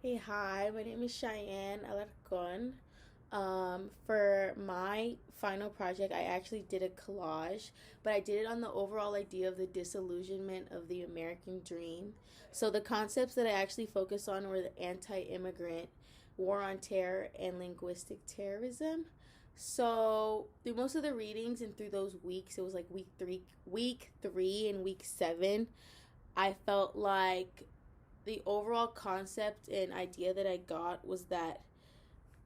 Hey, hi, my name is Cheyenne Alarcon. For my final project, I actually did a collage, but I did it on the overall idea of the disillusionment of the American dream. So the concepts that I actually focused on were the anti-immigrant, war on terror, and linguistic terrorism. So through most of the readings and through those weeks, it was like week three and week seven. I felt like the overall concept and idea that I got was that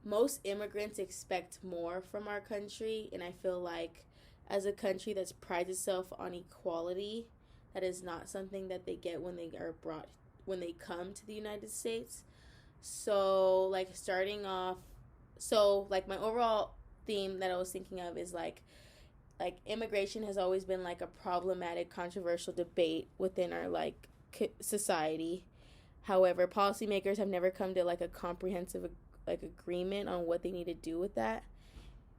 most immigrants expect more from our country, and I feel like as a country that prides itself on equality, that is not something that they get when they come to the United States. So, like starting off, my overall theme that I was thinking of is like immigration has always been like a problematic, controversial debate within our society. However, policymakers have never come to like a comprehensive like agreement on what they need to do with that.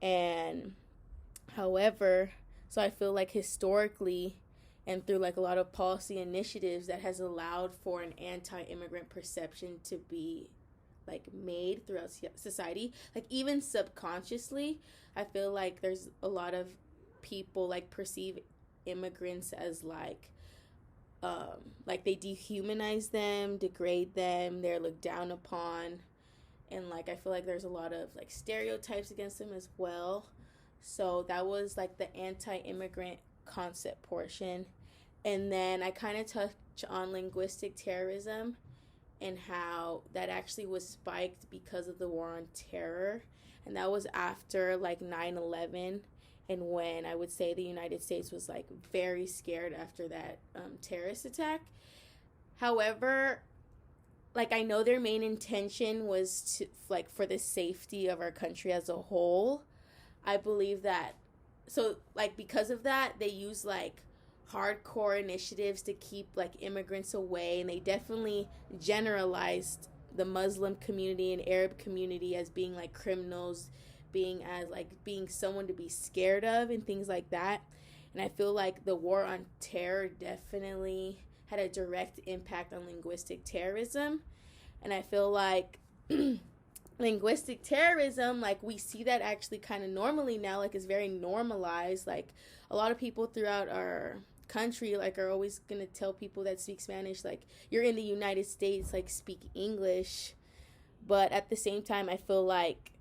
And however, so I feel like historically and through like a lot of policy initiatives that has allowed for an anti-immigrant perception to be like made throughout society, like even subconsciously, I feel like there's a lot of people like perceive immigrants as like they dehumanize them, degrade them, they're looked down upon, and like I feel like there's a lot of like stereotypes against them as well. So that was like the anti-immigrant concept portion. And then I kind of touch on linguistic terrorism and how that actually was spiked because of the war on terror. And that was after like 9/11, and when I would say the United States was like very scared after that terrorist attack. However, like I know their main intention was to like for the safety of our country as a whole. I believe that, so like because of that they use like hardcore initiatives to keep like immigrants away, and they definitely generalized the Muslim community and Arab community as being like criminals, being someone to be scared of and things like that. And I feel like the war on terror definitely had a direct impact on linguistic terrorism. And I feel like linguistic terrorism, like we see that actually kind of normally now, like it's very normalized. Like a lot of people throughout our country like are always going to tell people that speak Spanish like you're in the United States, like speak English. But at the same time I feel like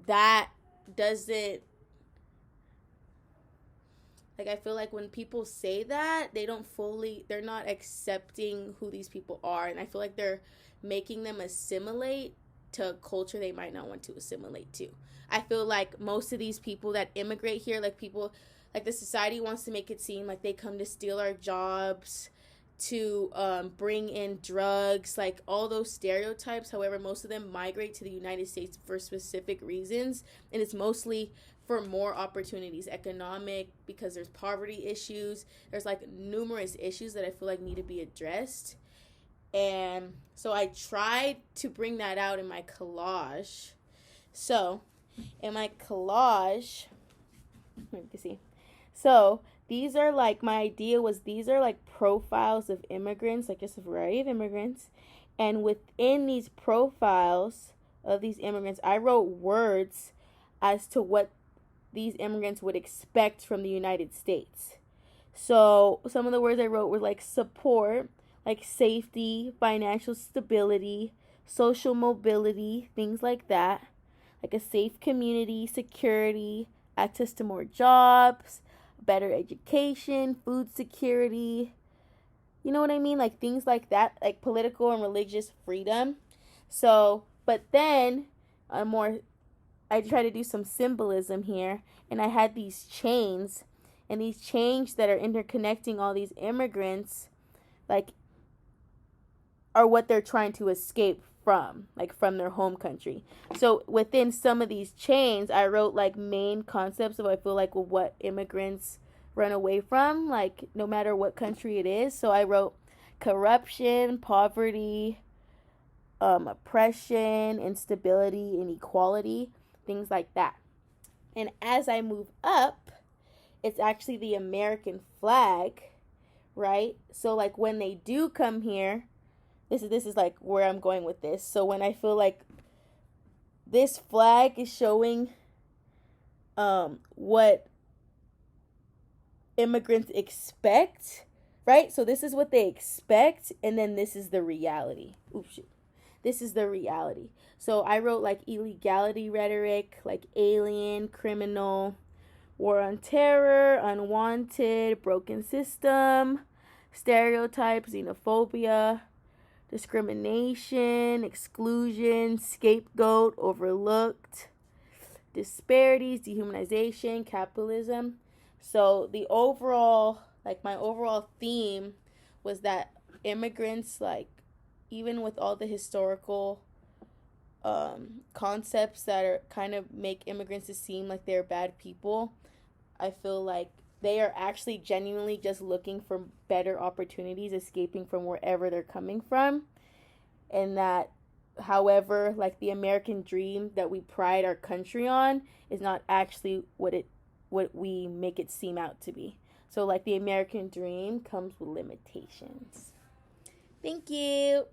that doesn't, like I feel like when people say that they're not accepting who these people are, and I feel like they're making them assimilate to a culture they might not want to assimilate to. I feel like most of these people that immigrate here, like people, like the society wants to make it seem like they come to steal our jobs, to bring in drugs, like all those stereotypes. However, most of them migrate to the United States for specific reasons, and it's mostly for more opportunities, economic, because there's poverty issues. There's like numerous issues that I feel like need to be addressed. And so I tried to bring that out in my collage. So, in my collage, let me see. So, these are like my idea was these are like profiles of immigrants, like just a variety of immigrants. And within these profiles of these immigrants, I wrote words as to what these immigrants would expect from the United States. So, some of the words I wrote were like support, like safety, financial stability, social mobility, things like that. Like a safe community, security, access to more jobs, better education, food security. You know what I mean? Like things like that, like political and religious freedom. So, but then more I try to do some symbolism here, and I had these chains, and these chains that are interconnecting all these immigrants, like, are what they're trying to escape from, like from their home country. So within some of these chains, I wrote like main concepts of I feel like what immigrants run away from, like no matter what country it is. So I wrote corruption, poverty, oppression, instability, inequality, things like that. And as I move up, it's actually the American flag, right? So, like, when they do come here, This is like where I'm going with this. So when I feel like this flag is showing what immigrants expect, right? So this is what they expect, and then this is the reality. Oops, shit. This is the reality. So I wrote like illegality rhetoric, like alien, criminal, war on terror, unwanted, broken system, stereotypes, xenophobia, discrimination, exclusion, scapegoat, overlooked, disparities, dehumanization, capitalism. So the overall, like my overall theme was that immigrants, like even with all the historical concepts that are kind of make immigrants to seem like they're bad people, I feel like they are actually genuinely just looking for better opportunities, escaping from wherever they're coming from. And that, however, like the American dream that we pride our country on is not actually what we make it seem out to be. So like the American dream comes with limitations. Thank you.